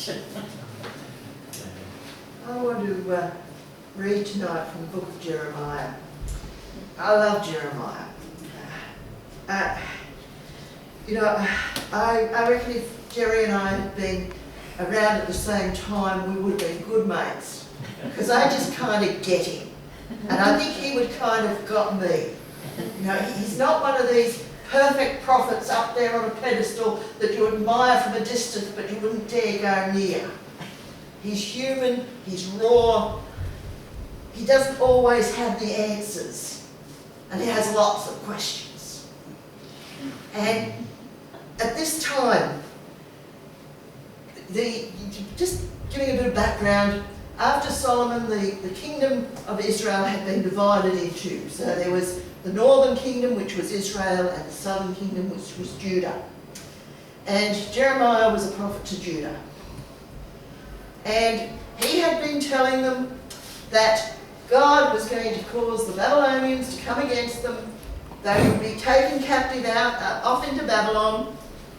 I want to read tonight from the book of Jeremiah. I love Jeremiah. I reckon if Jerry and I had been around at the same time, we would have been good mates. Because I just kind of get him. And I think he would kind of got me. He's not one of these perfect prophets up there on a pedestal that you admire from a distance but you wouldn't dare go near. He's human, he's raw, he doesn't always have the answers, and he has lots of questions. And at this time, just giving a bit of background, after Solomon, the kingdom of Israel had been divided in two. So there was the northern kingdom, which was Israel, and the southern kingdom, which was Judah. And Jeremiah was a prophet to Judah. And he had been telling them that God was going to cause the Babylonians to come against them. They would be taken captive off into Babylon.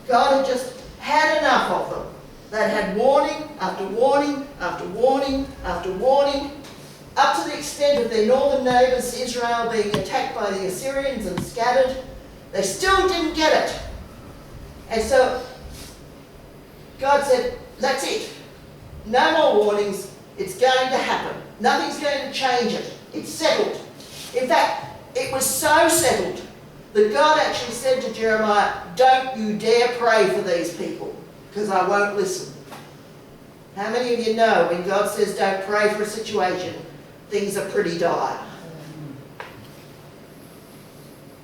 God had just had enough of them. They'd had warning after warning after warning after warning, up to the extent of their northern neighbours, Israel, being attacked by the Assyrians and scattered. They still didn't get it. And so God said, that's it. No more warnings. It's going to happen. Nothing's going to change it. It's settled. In fact, it was so settled that God actually said to Jeremiah, don't you dare pray for these people, because I won't listen. How many of you know when God says don't pray for a situation, things are pretty dire?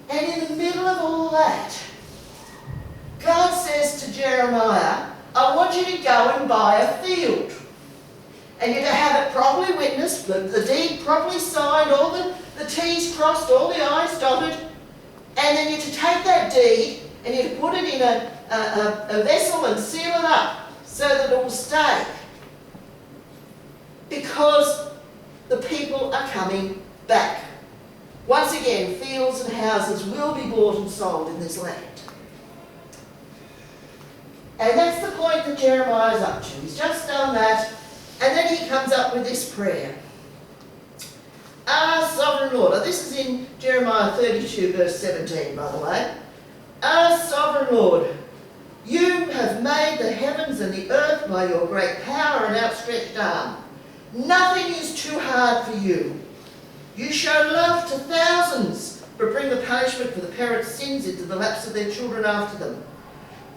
And in the middle of all that, God says to Jeremiah, I want you to go and buy a field. And you're to have it properly witnessed, the deed properly signed, all the T's crossed, all the I's dotted. And then you're to take that deed and you're to put it in a vessel and seal it up so that it will stay. Because the people are coming back. Once again, fields and houses will be bought and sold in this land. And that's the point that Jeremiah's up to. He's just done that, and then he comes up with this prayer. Ah, Sovereign Lord. Now, this is in Jeremiah 32, verse 17, by the way. Ah, Sovereign Lord, you have made the heavens and the earth by your great power and outstretched arm. Nothing is too hard for you. You show love to thousands, but bring the punishment for the parents' sins into the laps of their children after them.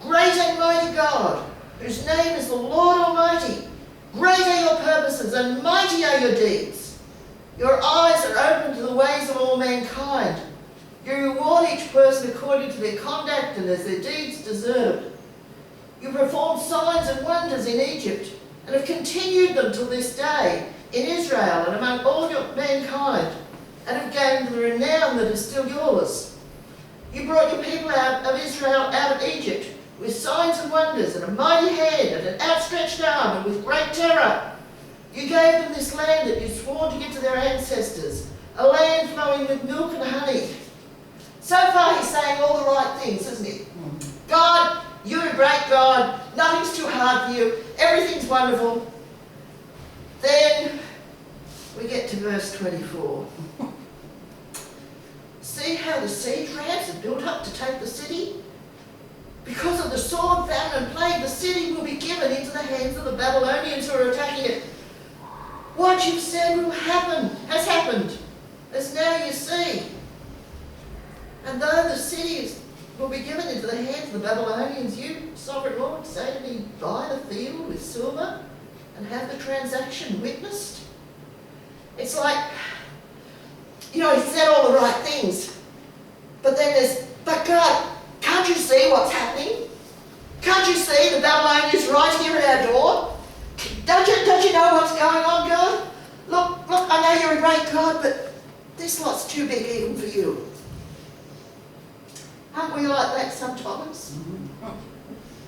Great and mighty God, whose name is the Lord Almighty. Great are your purposes and mighty are your deeds. Your eyes are open to the ways of all mankind. You reward each person according to their conduct and as their deeds deserve. You performed signs and wonders in Egypt and have continued them till this day in Israel and among all your mankind, and have gained the renown that is still yours. You brought your people out of Israel out of Egypt with signs and wonders and a mighty hand and an outstretched arm and with great terror. You gave them this land that you swore to give to their ancestors, a land flowing with milk and honey. So far he's saying all the right things, isn't he? God, you're a great God. Nothing's too hard for you. Everything's wonderful. Then we get to verse 24. See how the siege ramps are built up to take the city? Because of the sword, famine, and plague, the city will be given into the hands of the Babylonians who are attacking it. What you've said will happen, has happened, as now you see. And though the cities will be given into the hands of the Babylonians, you, Sovereign Lord, say to me, buy the field with silver and have the transaction witnessed. It's like, he said all the right things, but then but God, can't you see what's happening? Can't you see the Babylonians right here at our door? Don't you know what's going on, God? Look, I know you're a great God, but this lot's too big even for you. Aren't we like that sometimes?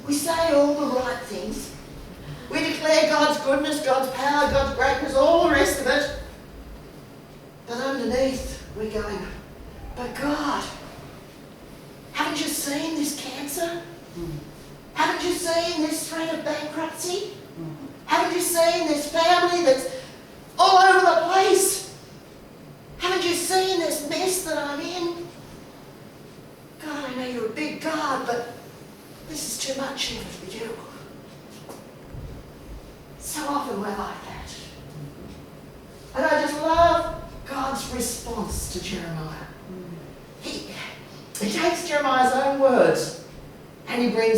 We say all the right things. We declare God's goodness, God's power, God's greatness, all the rest of it. But underneath, we're going, but God, haven't you seen this cancer? Haven't you seen this threat of bankruptcy?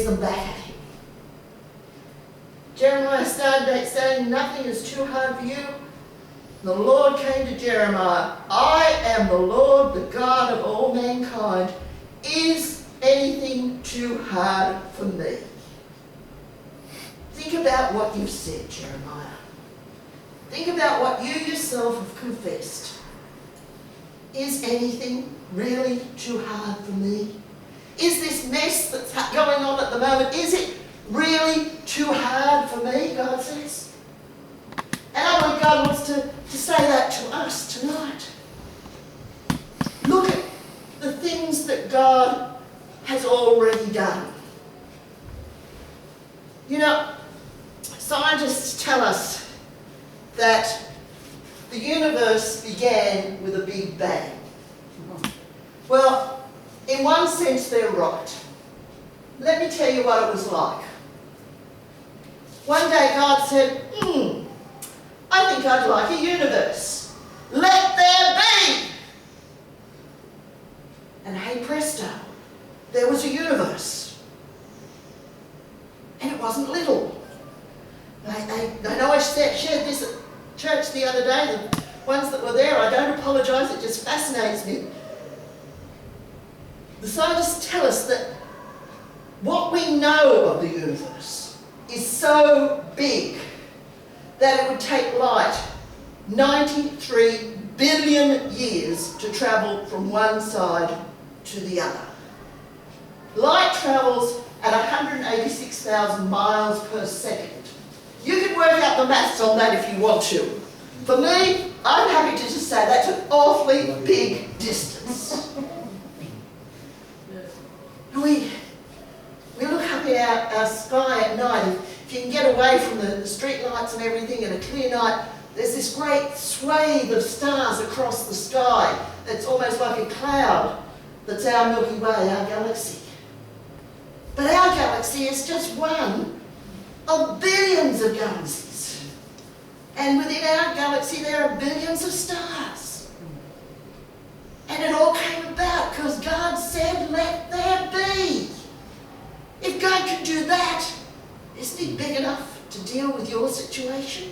them back at him. Jeremiah started saying, nothing is too hard for you. The Lord came to Jeremiah, I am the Lord, the God of all mankind. Is anything too hard for me? Think about what you've said, Jeremiah. Think about what you yourself have confessed. Is anything really too hard for me? Is this mess that's going on at the moment, is it really too hard for me, God says? And I believe God wants to say that to us tonight. Look at the things that God has already done. You know, scientists tell us that the universe began with a big bang. Well, in one sense they're right. Let me tell you what it was like. One day God said, I think I'd like a universe. Let there be! And hey presto, there was a universe. And it wasn't little. I know I shared this at church the other day. The ones that were there, I don't apologise, it just fascinates me. The scientists tell us that what we know of the universe is so big that it would take light 93 billion years to travel from one side to the other. Light travels at 186,000 miles per second. You can work out the maths on that if you want to. For me, I'm happy to just say that's an awfully big distance. We look up at our sky at night. If you can get away from the street lights and everything and a clear night, there's this great swathe of stars across the sky that's almost like a cloud. That's our Milky Way, our galaxy. But our galaxy is just one of billions of galaxies. And within our galaxy there are billions of stars. And it all came about because God said, let there be. If God could do that, isn't he big enough to deal with your situation?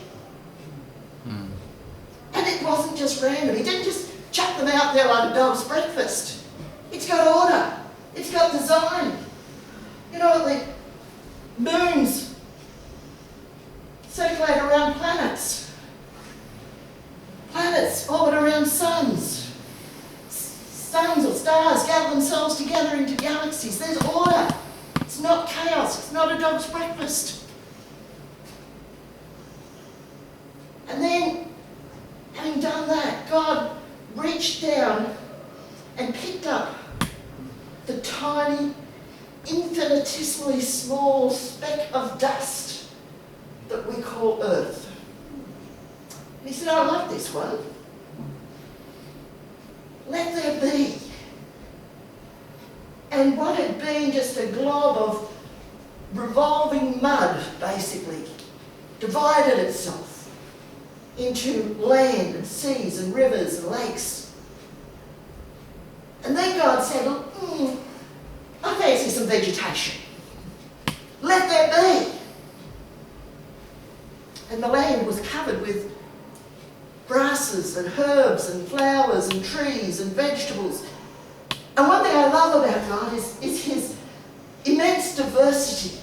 And it wasn't just random. He didn't just chuck them out there like a dog's breakfast. It's got order. It's got design. You know, the moons circulate around planets. Planets orbit around suns. Suns or stars gather themselves together into galaxies. There's order. It's not chaos. It's not a dog's breakfast. And then, having done that, God reached down and picked up the tiny, infinitesimally small speck of dust that we call Earth. And he said, I like this one. Let there be. And what had been just a glob of revolving mud, basically, divided itself into land and seas and rivers and lakes. And then God said, look, I fancy some vegetation. Let there be. And the land was covered with grasses and herbs and flowers and trees and vegetables. And one thing I love about God is his immense diversity.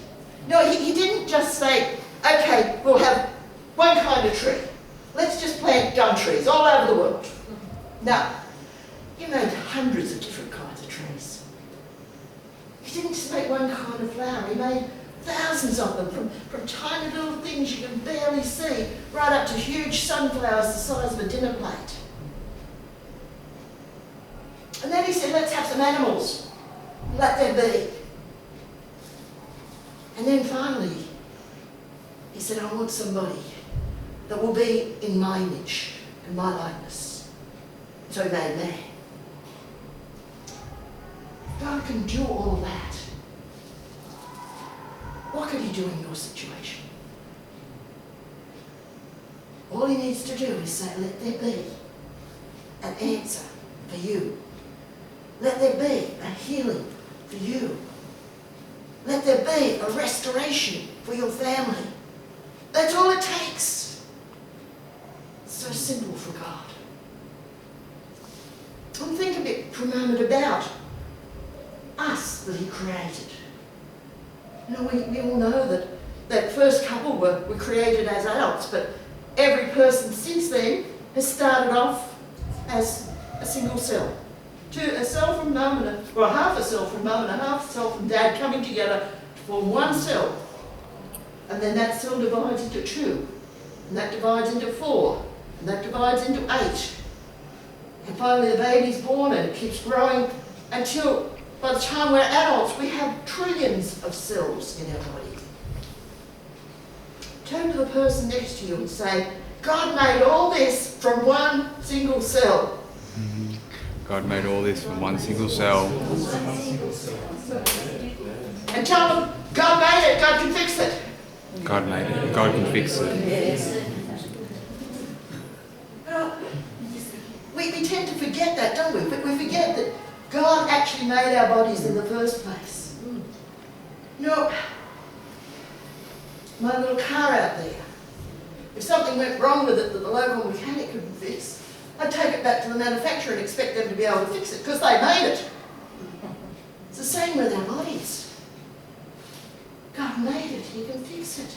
No, he didn't just say, okay, we'll have one kind of tree. Let's just plant gum trees all over the world. No. He made hundreds of different kinds of trees. He didn't just make one kind of flower. He made thousands of them, from tiny little things you can barely see, right up to huge sunflowers the size of a dinner plate. And then he said, let's have some animals. Let there be. And then finally, he said, I want somebody that will be in my image and my likeness. So he made man. God can do all that. What could he do in your situation? All he needs to do is say, let there be an answer for you. Let there be a healing for you. Let there be a restoration for your family. That's all it takes. It's so simple for God. And think a bit for a moment about us that he created. You know, we all know that that first couple were created as adults, but every person since then has started off as a single cell. A cell from mum or half a cell from mum and a half a cell from dad coming together to form one cell. And then that cell divides into 2, and that divides into 4, and that divides into 8. And finally the baby's born and it keeps growing until by the time we're adults we have trillions of cells in our body. Turn to the person next to you and say, God made all this from one single cell. God made all this from one single cell. And tell them, God made it, God can fix it. God made it, God can fix it. Yes. We tend to forget that, don't we? But we forget that God actually made our bodies in the first place. You know, my little car out there, if something went wrong with it that the local mechanic couldn't fix, I'd take it back to the manufacturer and expect them to be able to fix it because they made it. It's the same with our bodies. God made it, he can fix it.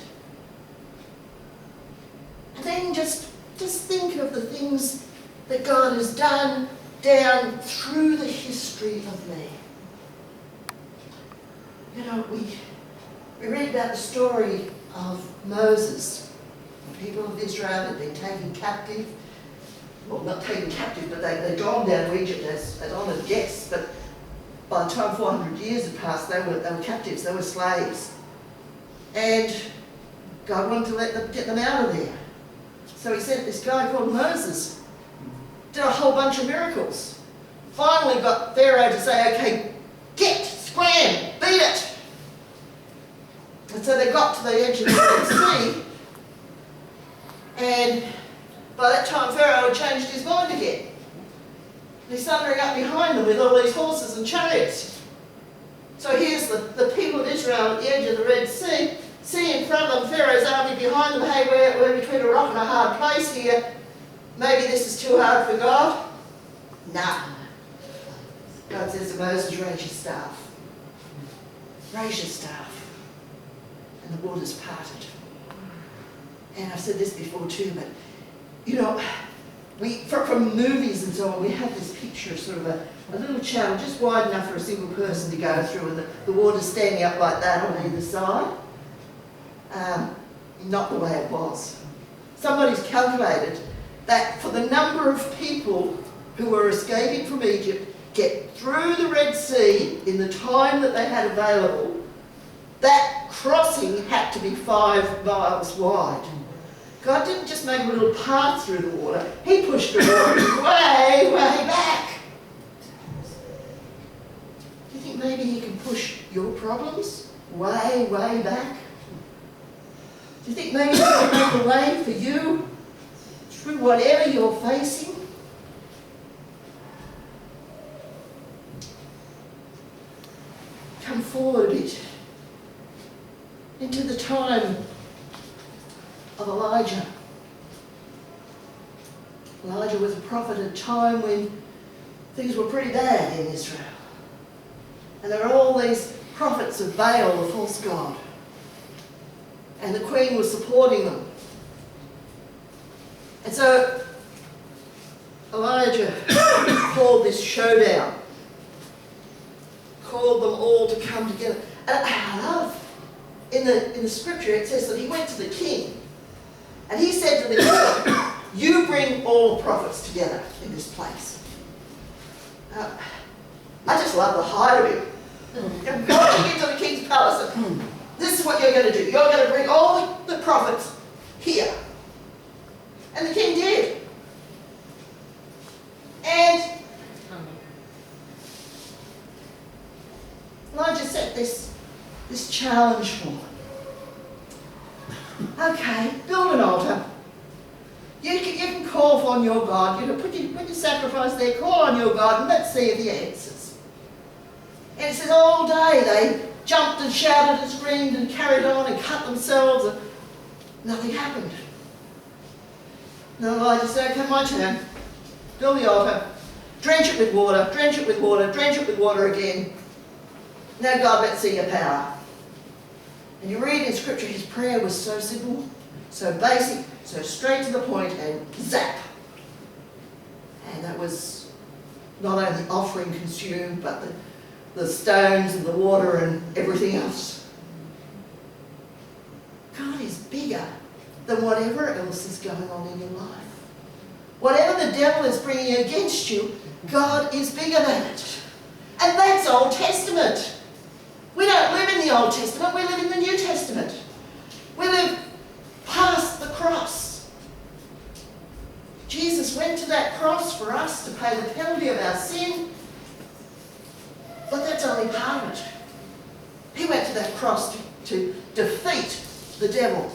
And then just think of the things that God has done down through the history of man. You know, we read about the story of Moses. The people of Israel had been taken captive. Well, not taken captive, but they'd gone down to Egypt as honoured guests. But by the time 400 years had passed, they were captives, they were slaves. And God wanted to get them out of there. So he sent this guy called Moses. Did a whole bunch of miracles. Finally got Pharaoh to say, okay, scram, beat it. And so they got to the edge of the Red Sea. And by that time Pharaoh had changed his mind again. And he's thundering up behind them with all these horses and chariots. So here's the people of Israel at the edge of the Red Sea. See in front of them Pharaoh's army behind them. Hey, we're between a rock and a hard place here. Maybe this is too hard for God. Nah. God says to Moses, raise your staff. Raise your staff. And the waters parted. And I've said this before too, but you know, from movies and so on, we have this picture of sort of a little channel just wide enough for a single person to go through, and the water's standing up like that on either side. Not the way it was. Somebody's calculated that for the number of people who were escaping from Egypt, get through the Red Sea in the time that they had available, that crossing had to be 5 miles wide. God didn't just make a little path through the water, he pushed the water way, way back. Do you think maybe he can push your problems way, way back? Do you think maybe he can make a way for you through whatever you're facing? Come forward a bit into the time of Elijah. Elijah was a prophet at a time when things were pretty bad in Israel. And there were all these prophets of Baal, the false god. And the queen was supporting them. And so Elijah called this showdown. Called them all to come together. And I love, in the scripture it says that he went to the king. And he said to the king, you bring all prophets together in this place. I just love the height of him. Marching into the king's palace and this is what you're going to do. You're going to bring all the prophets here. And the king did. And Elijah set this challenge for them. Okay, build an altar. You can call on your God. You can put your sacrifice there, call on your God, and let's see if he answers. And it says all day jumped and shouted and screamed and carried on and cut themselves, and nothing happened. No, Elijah said, okay, my turn. Build the altar, drench it with water, drench it with water, drench it with water again. Now God, let's see your power. And you read in Scripture, his prayer was so simple, so basic, so straight to the point, and zap. And that was not only the offering consumed, but the stones and the water and everything else. God is bigger than whatever else is going on in your life. Whatever the devil is bringing against you, God is bigger than it. And that's Old Testament. We don't live in the Old Testament, we live in the New Testament. We live past the cross. Jesus went to that cross for us to pay the penalty of our sin, but that's only part of it. He went to that cross to defeat the devil.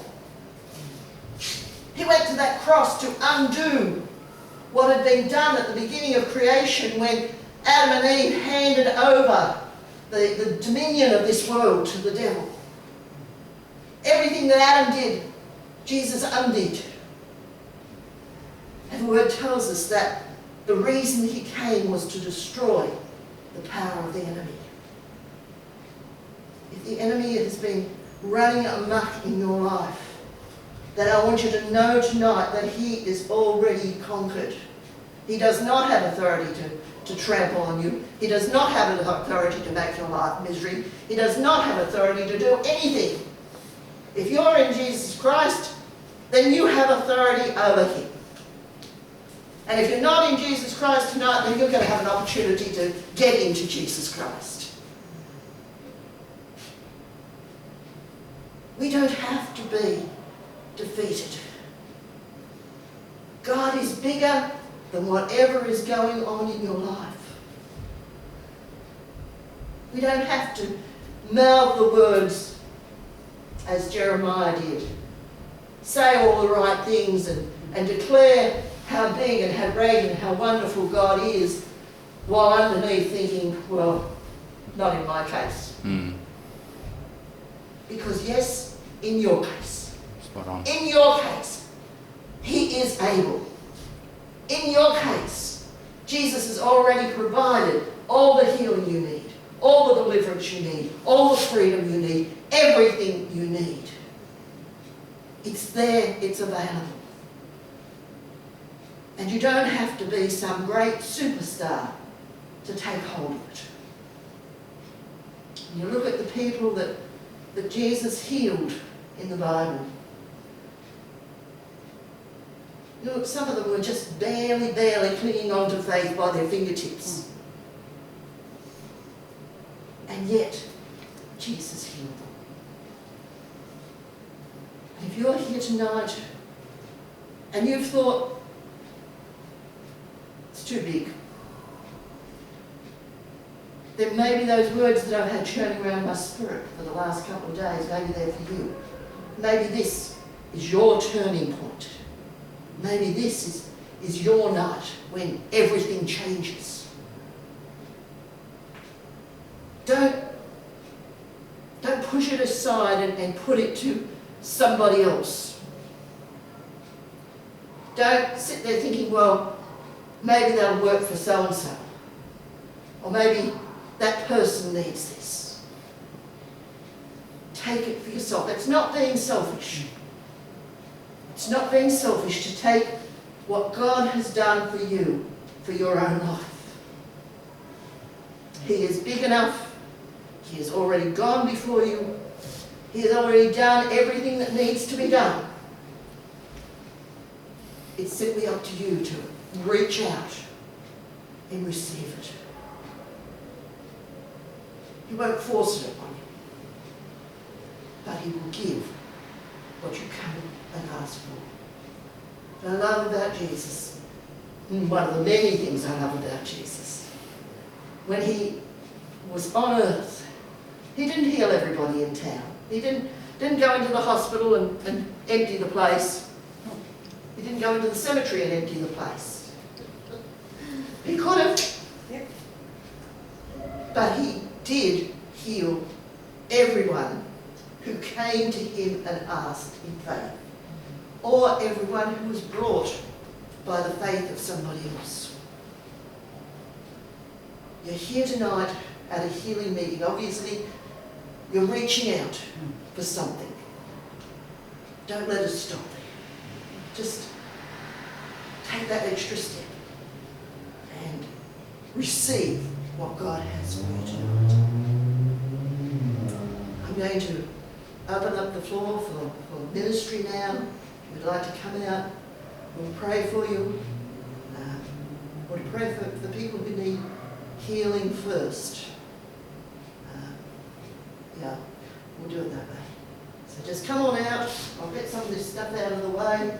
He went to that cross to undo what had been done at the beginning of creation when Adam and Eve handed over the dominion of this world to the devil. Everything that Adam did, Jesus undid. And the word tells us that the reason he came was to destroy the power of the enemy. If the enemy has been running amok in your life, then I want you to know tonight that he is already conquered. He does not have authority to trample on you. He does not have authority to make your life misery. He does not have authority to do anything. If you're in Jesus Christ, then you have authority over him. And if you're not in Jesus Christ tonight, then you're going to have an opportunity to get into Jesus Christ. We don't have to be defeated. God is bigger than whatever is going on in your life. We don't have to mouth the words as Jeremiah did. Say all the right things and declare how big and how great and how wonderful God is, while underneath thinking, well, not in my case. Because yes, in your case. Spot on. In your case, he is able. In your case, Jesus has already provided all the healing you need, all the deliverance you need, all the freedom you need, everything you need. It's there, it's available. And you don't have to be some great superstar to take hold of it. And you look at the people that Jesus healed in the Bible. Look, some of them were just barely clinging on to faith by their fingertips. And yet, Jesus healed them. And if you're here tonight and you've thought, it's too big, then maybe those words that I've had churning around my spirit for the last couple of days, maybe they're for you. Maybe this is your turning point. Maybe this is your night when everything changes. Don't push it aside and put it to somebody else. Don't sit there thinking, well, maybe that'll work for so-and-so. Or maybe that person needs this. Take it for yourself. It's not being selfish. It's not being selfish to take what God has done for you, for your own life. He is big enough. He has already gone before you. He has already done everything that needs to be done. It's simply up to you to reach out and receive it. He won't force it upon you, but he will give what you come and ask for. And I love about Jesus, one of the many things I love about Jesus, when he was on earth, he didn't heal everybody in town. He didn't go into the hospital and empty the place. He didn't go into the cemetery and empty the place. He could have, but he did heal everyone who came to him and asked in faith, or everyone who was brought by the faith of somebody else. You're here tonight at a healing meeting. Obviously, you're reaching out for something. Don't let us stop there. Just take that extra step and receive what God has for you tonight. I'm going to open up the floor for ministry now. If you'd like to come out, we'll pray for you. We'll pray for the people who need healing first. Yeah, we'll do it that way. So just come on out. I'll get some of this stuff out of the way.